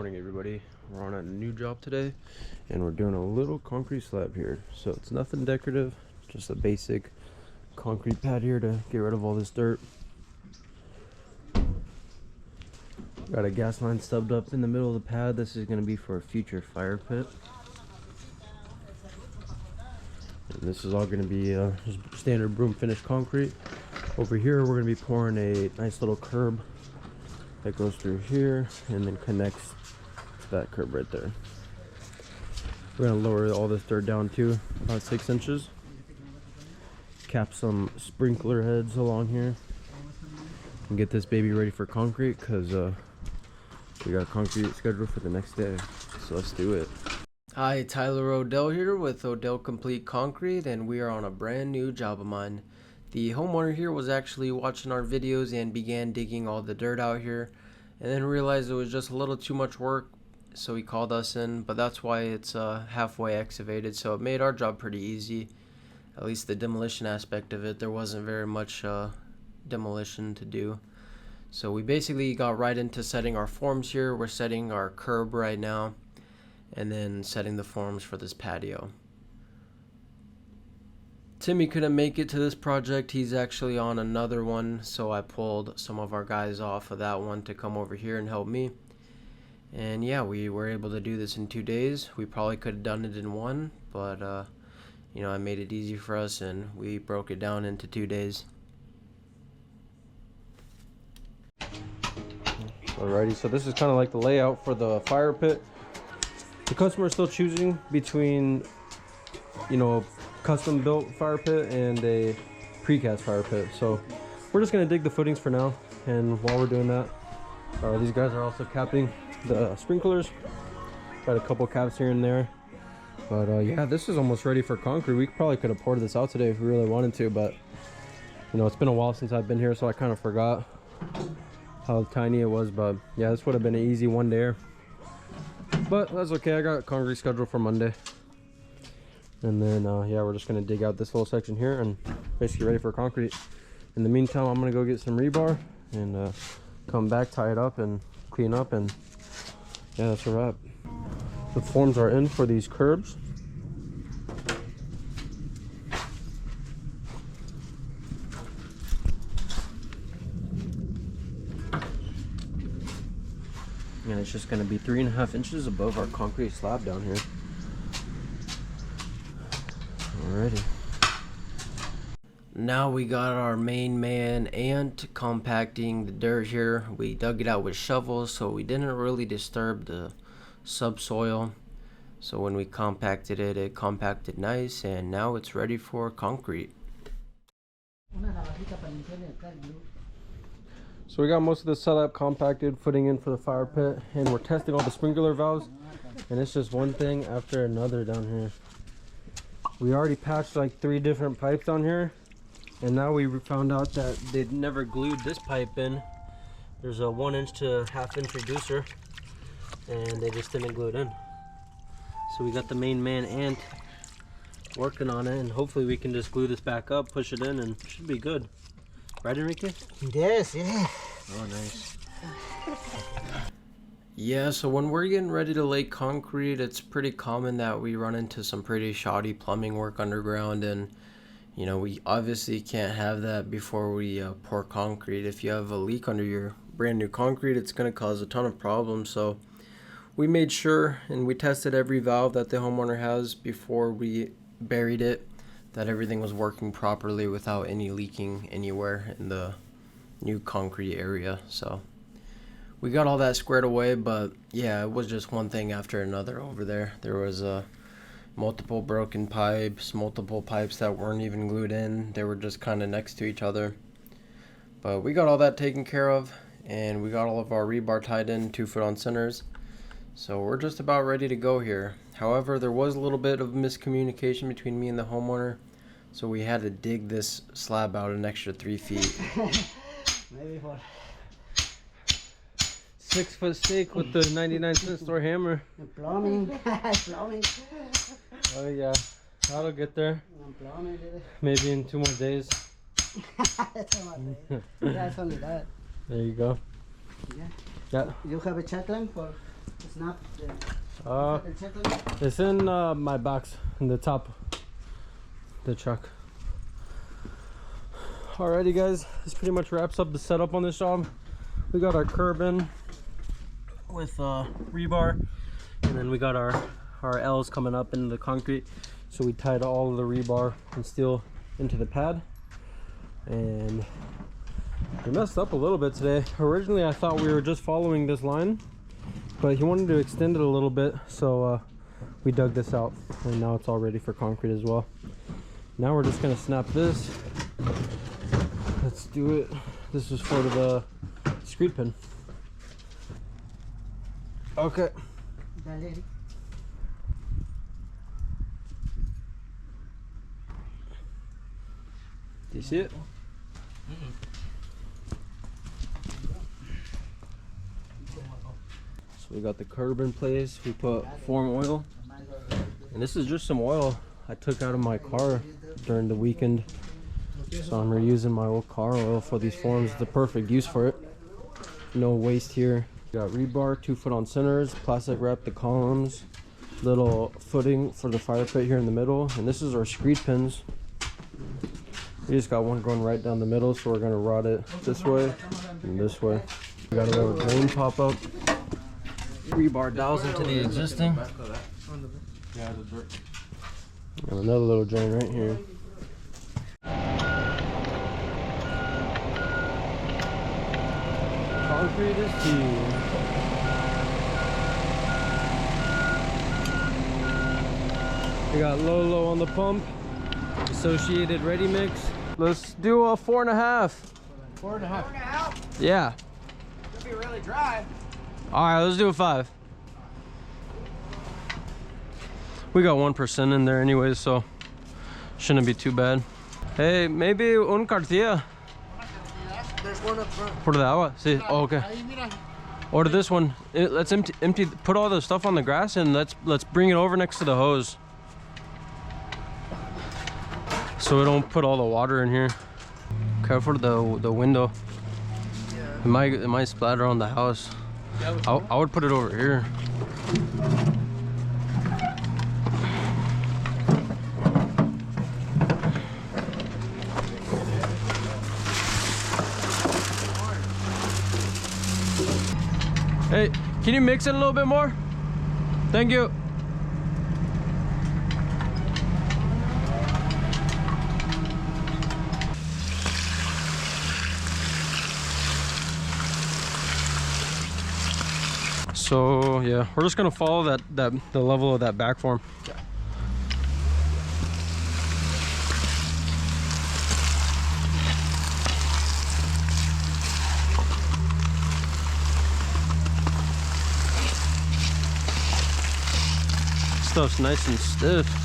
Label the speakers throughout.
Speaker 1: morning, everybody. We're on a new job today and we're doing a little concrete slab here. So it's nothing decorative, just a basic concrete pad here to get rid of all this dirt. Got a gas line stubbed up in the middle of the pad. This is going to be for a future fire pit. And this is all going to be just standard broom finish concrete. Over here we're going to be pouring a nice little curb that goes through here and then connects to that curb right there. We're going to lower all this dirt down to about 6 inches. Cap some sprinkler heads along here and get this baby ready for concrete, because we got concrete scheduled for the next day. So let's do it. Hi, Tyler Odell here with Odell Complete Concrete, and we are on a brand new job of mine. The homeowner here was actually watching our videos and began digging all the dirt out here, and then realized it was just a little too much work, so he called us in. But that's why it's halfway excavated, so it made our job pretty easy. At least the demolition aspect of it, there wasn't very much demolition to do. So we basically got right into setting our forms here. We're setting our curb right now, and then setting the forms for this patio. Timmy couldn't make it to this project. He's actually on another one, so I pulled some of our guys off of that one to come over here and help me. And yeah, we were able to do this in 2 days. We probably could have done it in one, but you know, I made it easy for us and we broke it down into 2 days. Alrighty, so this is kind of like the layout for the fire pit. The customer is still choosing between, you know, custom built fire pit and a precast fire pit. So we're just going to dig the footings for now, and while we're doing that, these guys are also capping the sprinklers. Got a couple caps here and there, but yeah, this is almost ready for concrete. We probably could have poured this out today if we really wanted to, but you know, it's been a while since I've been here, so I kind of forgot how tiny it was. But yeah, this would have been an easy one day, but that's okay. I got concrete scheduled for Monday. And then yeah, we're just gonna dig out this little section here and basically ready for concrete. In the meantime, I'm gonna go get some rebar and come back, tie it up and clean up, and yeah, that's a wrap. The forms are in for these curbs. And it's just gonna be 3.5 inches above our concrete slab down here. Alrighty. Now we got our main man ant compacting the dirt here. We dug it out with shovels, so we didn't really disturb the subsoil. So when we compacted it, it compacted nice, and now it's ready for concrete. So we got most of the setup compacted, footing in for the fire pit, and we're testing all the sprinkler valves, and it's just one thing after another down here. We already patched like 3 different pipes on here, and now we found out that they'd never glued this pipe in. There's a 1 inch to 1/2 inch reducer, and they just didn't glue it in. So we got the main man ant working on it, and hopefully we can just glue this back up, push it in, and it should be good. Right, Enrique?
Speaker 2: Yes, yeah.
Speaker 1: Oh, nice. Yeah, so when we're getting ready to lay concrete, it's pretty common that we run into some pretty shoddy plumbing work underground, and you know, we obviously can't have that before we pour concrete. If you have a leak under your brand new concrete, it's going to cause a ton of problems. So we made sure and we tested every valve that the homeowner has before we buried it, that everything was working properly without any leaking anywhere in the new concrete area. So we got all that squared away, but yeah, it was just one thing after another over there. There was multiple broken pipes, multiple pipes that weren't even glued in. They were just kind of next to each other. But we got all that taken care of, and we got all of our rebar tied in 2 foot on centers. So we're just about ready to go here. However, there was a little bit of miscommunication between me and the homeowner, so we had to dig this slab out an extra 3 feet.
Speaker 2: Maybe for
Speaker 1: 6 foot stake with the 99-cent store hammer.
Speaker 2: plumbing. Plumbing.
Speaker 1: Oh yeah, that'll get there.
Speaker 2: Plumbing.
Speaker 1: Maybe in 2 more days.
Speaker 2: Yeah, it's only that.
Speaker 1: There you go.
Speaker 2: Yeah.
Speaker 1: Yeah.
Speaker 2: You have a check line for? It's not the check.
Speaker 1: It's in my box in the top, the truck. Alrighty, guys, this pretty much wraps up the setup on this job. We got our curb in with rebar, and then we got our L's coming up into the concrete. So we tied all of the rebar and steel into the pad, and we messed up a little bit today. Originally I thought we were just following this line, but he wanted to extend it a little bit, so we dug this out, and now it's all ready for concrete as well. Now we're just gonna snap this. Let's do it. This is for the screed pin. Okay. Do you see it? So we got the curb in place. We put form oil, and this is just some oil I took out of my car during the weekend. So I'm reusing my old car oil for these forms. The perfect use for it. No waste here. We got rebar, 2 foot on centers, plastic wrap the columns, little footing for the fire pit here in the middle, and this is our screed pins. We just got one going right down the middle, so we're gonna rod it this way and this way. We got a little drain pop up. Rebar dowels into the existing. And another little drain right here. Concrete is key. We got low on the pump. Associated ready mix. Let's do a 4.5.
Speaker 3: 4.5.
Speaker 1: Yeah.
Speaker 3: It'll be really dry.
Speaker 1: All right, let's do a 5. We got 1% in there anyways, so shouldn't be too bad. Hey, maybe un cartilla.
Speaker 3: There's one up front.
Speaker 1: Por de agua. Sí. Oh, okay. Order this one. Let's empty. Put all the stuff on the grass and let's bring it over next to the hose, so we don't put all the water in here. Careful the window. It might splatter on the house. I would put it over here. Hey, can you mix it a little bit more? Thank you. So yeah, we're just gonna follow the level of that back form.
Speaker 3: Okay.
Speaker 1: Stuff's nice and stiff.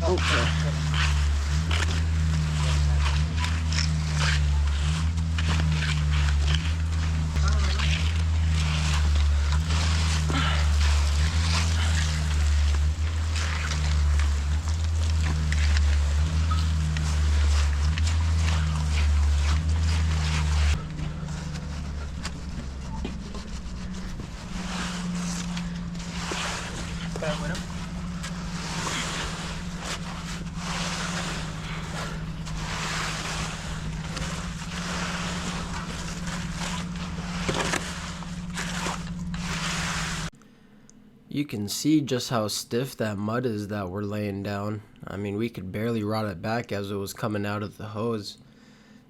Speaker 1: Okay. You can see just how stiff that mud is that we're laying down. I mean, we could barely rod it back as it was coming out of the hose.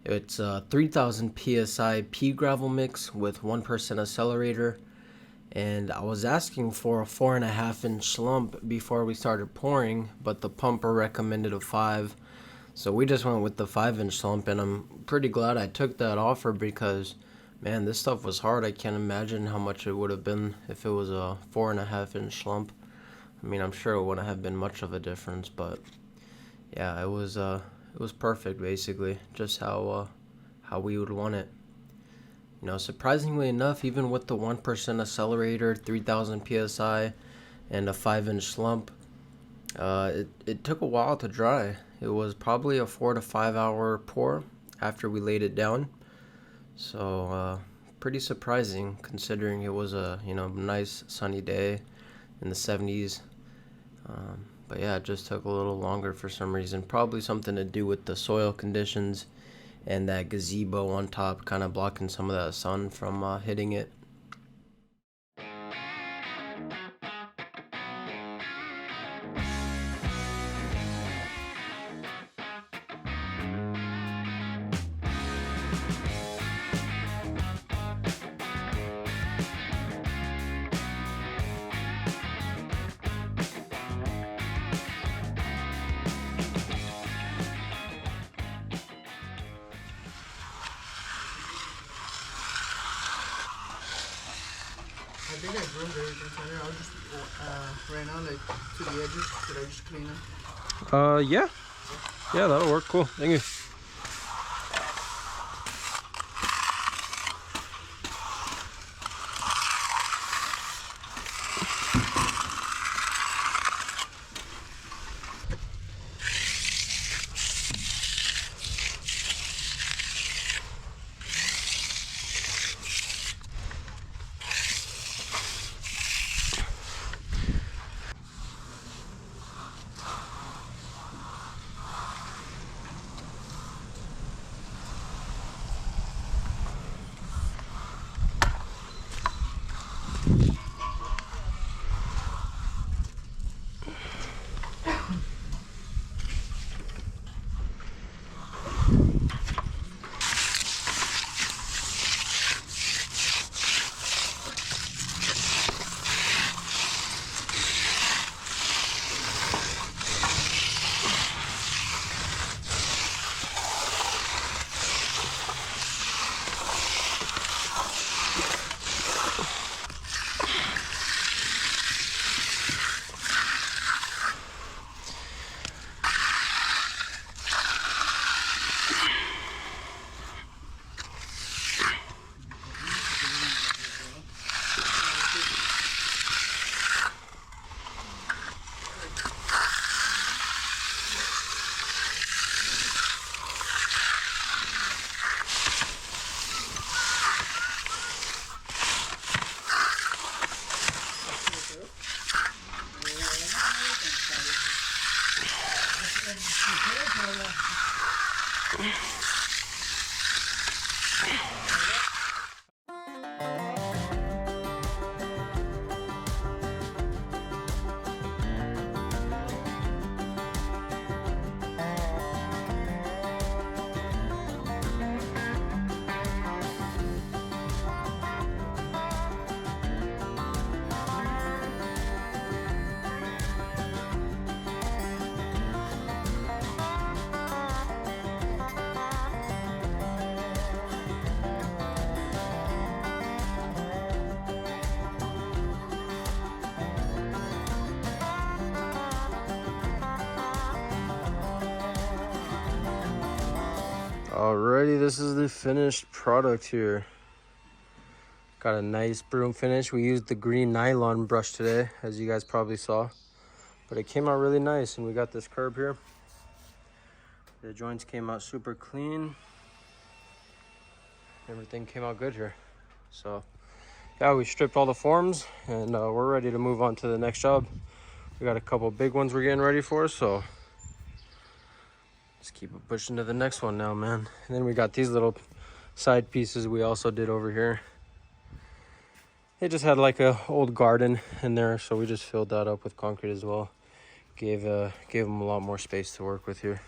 Speaker 1: It's a 3000 psi pea gravel mix with 1% accelerator,
Speaker 4: And I was asking for a 4.5-inch slump before we started pouring, but the pumper recommended a 5. So we just went with the 5-inch slump, and I'm pretty glad I took that offer because, man, this stuff was hard. I can't imagine how much it would have been if it was a 4.5-inch slump. I mean, I'm sure it wouldn't have been much of a difference, but yeah, it was perfect basically, just how we would want it. You know, surprisingly enough, even with the 1% accelerator, 3,000 psi, and a 5-inch slump, it took a while to dry. It was probably a 4 to 5 hour pour after we laid it down. So pretty surprising considering it was a nice sunny day in the 70s. But yeah, it just took a little longer for some reason. Probably something to do with the soil conditions and that gazebo on top kind of blocking some of that sun from hitting it.
Speaker 2: I think I groomed everything from here. I'll just right now, like to the edges. Should I just clean them?
Speaker 1: Yeah, that'll work. Cool. Thank you. Alrighty, this is the finished product here. Got a nice broom finish. We used the green nylon brush today, as you guys probably saw. But it came out really nice, and we got this curb here. The joints came out super clean. Everything came out good here. So yeah, we stripped all the forms, and we're ready to move on to the next job. We got a couple big ones we're getting ready for, so let's keep it pushing to the next one now, man. And then we got these little side pieces we also did over here. It just had like a old garden in there, so we just filled that up with concrete as well. Gave them a lot more space to work with here.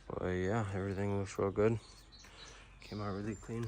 Speaker 1: But yeah, everything looks real good. Came out really clean.